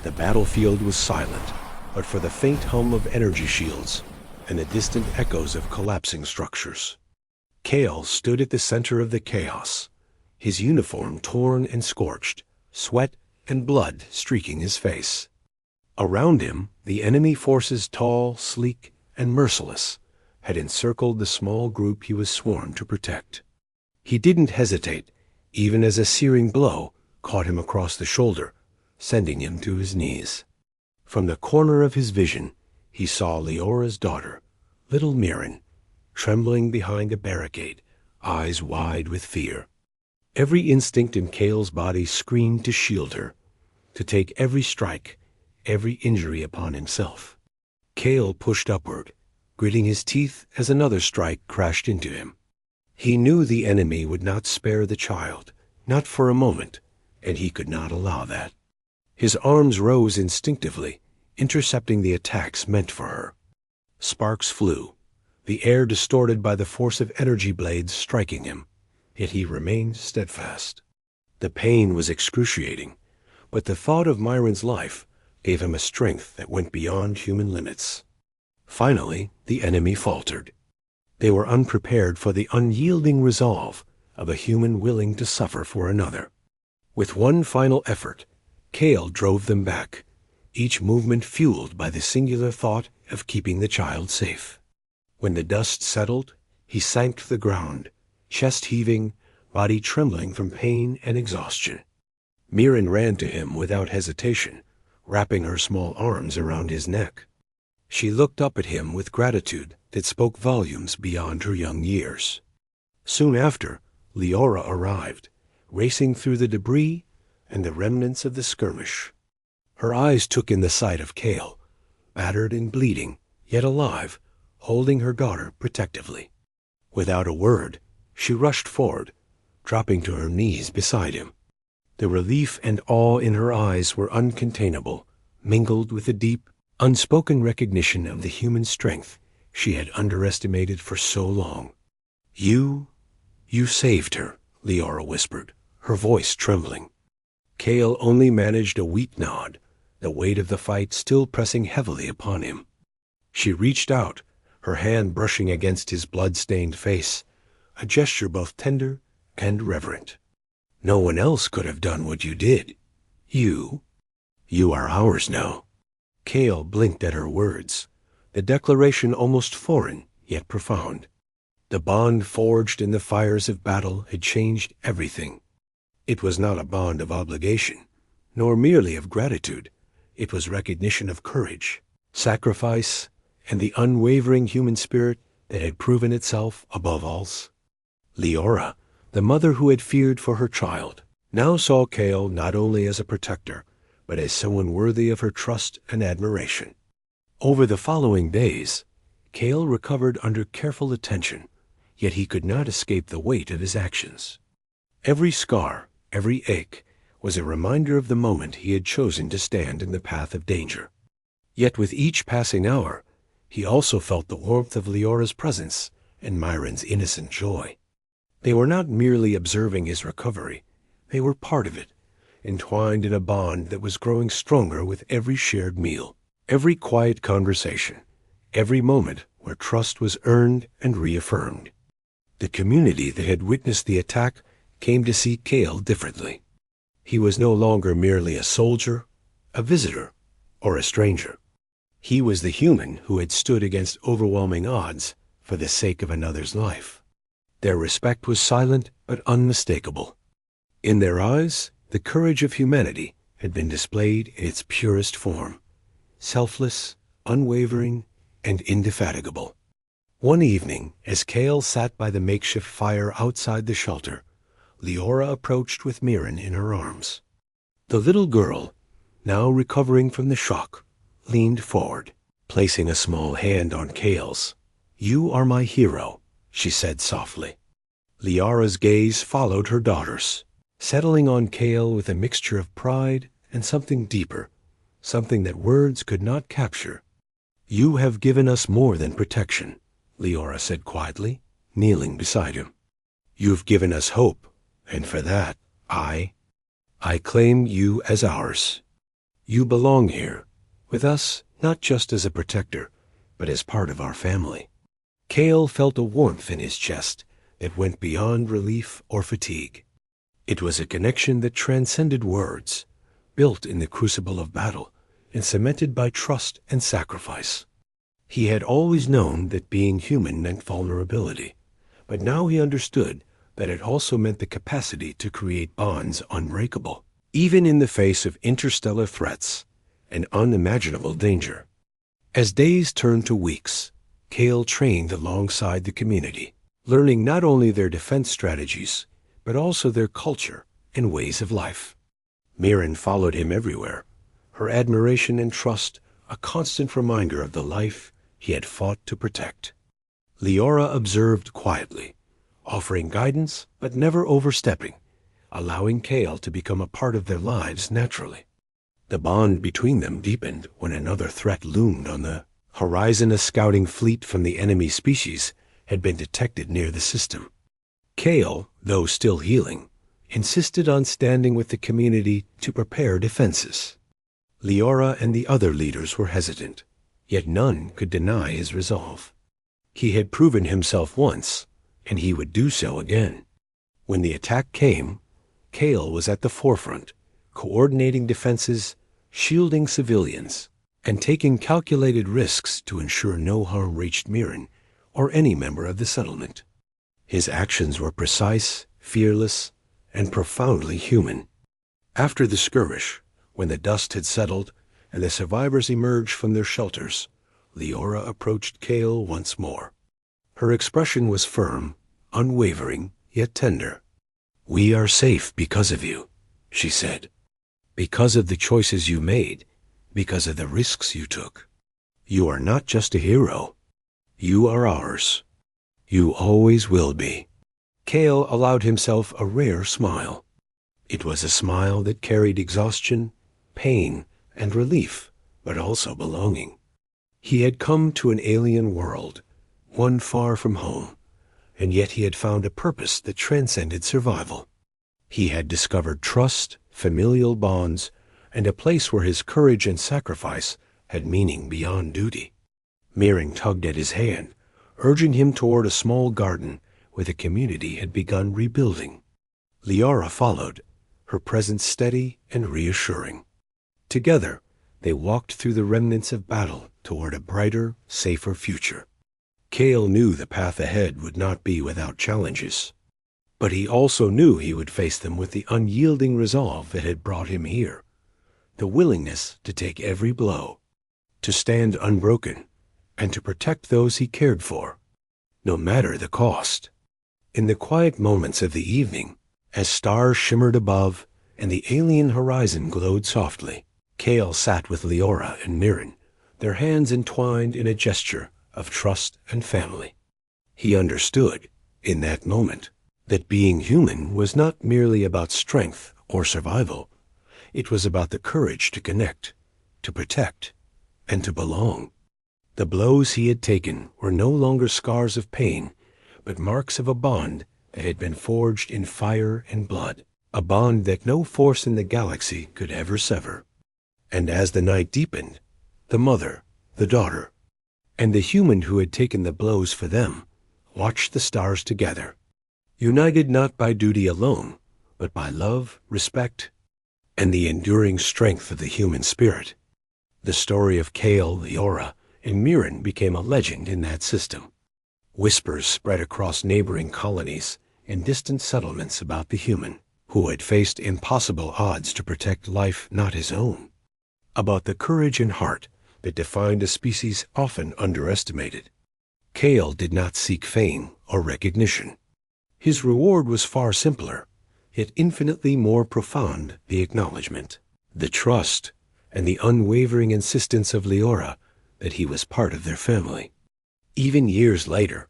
The battlefield was silent, but for the faint hum of energy shields and the distant echoes of collapsing structures. Kale stood at the center of the chaos, his uniform torn and scorched, sweat and blood streaking his face. Around him, the enemy forces, tall, sleek, and merciless, had encircled the small group he was sworn to protect. He didn't hesitate, even as a searing blow caught him across the shoulder, sending him to his knees. From the corner of his vision, he saw Leora's daughter, little Mirren, trembling behind a barricade, eyes wide with fear. Every instinct in Kale's body screamed to shield her, to take every strike, every injury upon himself. Kale pushed upward, gritting his teeth as another strike crashed into him. He knew the enemy would not spare the child, not for a moment, and he could not allow that. His arms rose instinctively, intercepting the attacks meant for her. Sparks flew, the air distorted by the force of energy blades striking him, yet he remained steadfast. The pain was excruciating, but the thought of Myron's life gave him a strength that went beyond human limits. Finally, the enemy faltered. They were unprepared for the unyielding resolve of a human willing to suffer for another. With one final effort, Kale drove them back, each movement fueled by the singular thought of keeping the child safe. When the dust settled, he sank to the ground, chest heaving, body trembling from pain and exhaustion. Mirren ran to him without hesitation, wrapping her small arms around his neck. She looked up at him with gratitude that spoke volumes beyond her young years. Soon after, Leora arrived, racing through the debris and the remnants of the skirmish. Her eyes took in the sight of Kale, battered and bleeding, yet alive, holding her daughter protectively. Without a word, she rushed forward, dropping to her knees beside him. The relief and awe in her eyes were uncontainable, mingled with a deep, unspoken recognition of the human strength she had underestimated for so long. You saved her," Leora whispered, her voice trembling. Kale only managed a weak nod, the weight of the fight still pressing heavily upon him. She reached out, her hand brushing against his blood-stained face, a gesture both tender and reverent. "No one else could have done what you did. You are ours now." Kale blinked at her words, the declaration almost foreign, yet profound. The bond forged in the fires of battle had changed everything. It was not a bond of obligation, nor merely of gratitude. It was recognition of courage, sacrifice, and the unwavering human spirit that had proven itself above all. Leora, the mother who had feared for her child, now saw Kale not only as a protector, but as someone worthy of her trust and admiration. Over the following days, Kale recovered under careful attention, yet he could not escape the weight of his actions. Every scar, every ache, was a reminder of the moment he had chosen to stand in the path of danger. Yet with each passing hour, he also felt the warmth of Leora's presence and Myron's innocent joy. They were not merely observing his recovery, they were part of it, entwined in a bond that was growing stronger with every shared meal, every quiet conversation, every moment where trust was earned and reaffirmed. The community that had witnessed the attack came to see Kale differently. He was no longer merely a soldier, a visitor, or a stranger. He was the human who had stood against overwhelming odds for the sake of another's life. Their respect was silent but unmistakable. In their eyes, the courage of humanity had been displayed in its purest form, selfless, unwavering, and indefatigable. One evening, as Kale sat by the makeshift fire outside the shelter, Leora approached with Mirren in her arms. The little girl, now recovering from the shock, leaned forward, placing a small hand on Kale's. "You are my hero," she said softly. Leora's gaze followed her daughter's, settling on Kale with a mixture of pride and something deeper, something that words could not capture. "You have given us more than protection," Leora said quietly, kneeling beside him. "You've given us hope, and for that, I claim you as ours." You belong here, with us, not just as a protector, but as part of our family. Kale felt a warmth in his chest that went beyond relief or fatigue. It was a connection that transcended words, built in the crucible of battle and cemented by trust and sacrifice. He had always known that being human meant vulnerability, but now he understood that it also meant the capacity to create bonds unbreakable, even in the face of interstellar threats and unimaginable danger. As days turned to weeks, Kale trained alongside the community, learning not only their defense strategies, but also their culture and ways of life. Mirren followed him everywhere, her admiration and trust a constant reminder of the life he had fought to protect. Leora observed quietly, offering guidance but never overstepping, allowing Kale to become a part of their lives naturally. The bond between them deepened when another threat loomed on the horizon. A scouting fleet from the enemy species had been detected near the system. Kale, though still healing, insisted on standing with the community to prepare defenses. Leora and the other leaders were hesitant, yet none could deny his resolve. He had proven himself once, and he would do so again. When the attack came, Kale was at the forefront, coordinating defenses, shielding civilians, and taking calculated risks to ensure no harm reached Mirren or any member of the settlement. His actions were precise, fearless, and profoundly human. After the skirmish, when the dust had settled and the survivors emerged from their shelters, Leora approached Kale once more. Her expression was firm, unwavering, yet tender. "We are safe because of you," she said. "Because of the choices you made, because of the risks you took. You are not just a hero. You are ours. You always will be." Kale allowed himself a rare smile. It was a smile that carried exhaustion, pain, and relief, but also belonging. He had come to an alien world, one far from home, and yet he had found a purpose that transcended survival. He had discovered trust, familial bonds, and a place where his courage and sacrifice had meaning beyond duty. Mirren tugged at his hand, urging him toward a small garden where the community had begun rebuilding. Leora followed, her presence steady and reassuring. Together, they walked through the remnants of battle toward a brighter, safer future. Kale knew the path ahead would not be without challenges, but he also knew he would face them with the unyielding resolve that had brought him here, the willingness to take every blow, to stand unbroken, and to protect those he cared for, no matter the cost. In the quiet moments of the evening, as stars shimmered above and the alien horizon glowed softly, Kale sat with Leora and Mirren, their hands entwined in a gesture of trust and family. He understood, in that moment, that being human was not merely about strength or survival. It was about the courage to connect, to protect, and to belong. The blows he had taken were no longer scars of pain, but marks of a bond that had been forged in fire and blood, a bond that no force in the galaxy could ever sever. And as the night deepened, the mother, the daughter, and the human who had taken the blows for them watched the stars together, united not by duty alone, but by love, respect, and the enduring strength of the human spirit. The story of Kale, Leora, and Mirren became a legend in that system. Whispers spread across neighboring colonies and distant settlements about the human, who had faced impossible odds to protect life not his own, about the courage and heart that defined a species often underestimated. Kale did not seek fame or recognition. His reward was far simpler, yet infinitely more profound: the acknowledgement, the trust, and the unwavering insistence of Leora that he was part of their family. Even years later,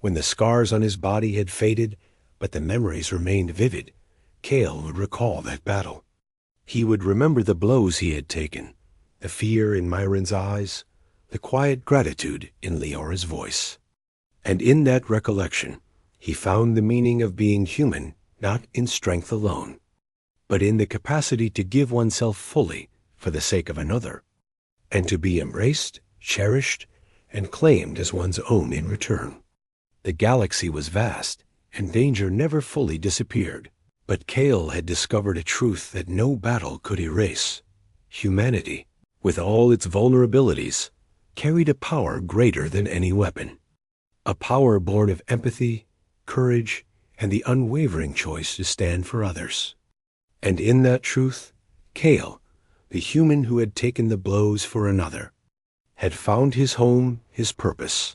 when the scars on his body had faded, but the memories remained vivid, Kale would recall that battle. He would remember the blows he had taken, the fear in Myron's eyes, the quiet gratitude in Leora's voice. And in that recollection, he found the meaning of being human not in strength alone, but in the capacity to give oneself fully for the sake of another, and to be embraced, cherished, and claimed as one's own in return. The galaxy was vast, and danger never fully disappeared. But Kale had discovered a truth that no battle could erase. Humanity, with all its vulnerabilities, carried a power greater than any weapon. A power born of empathy, courage, and the unwavering choice to stand for others. And in that truth, Kale, the human who had taken the blows for another, had found his home, his purpose,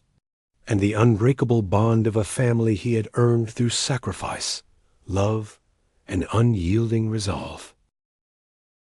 and the unbreakable bond of a family he had earned through sacrifice, love, and unyielding resolve.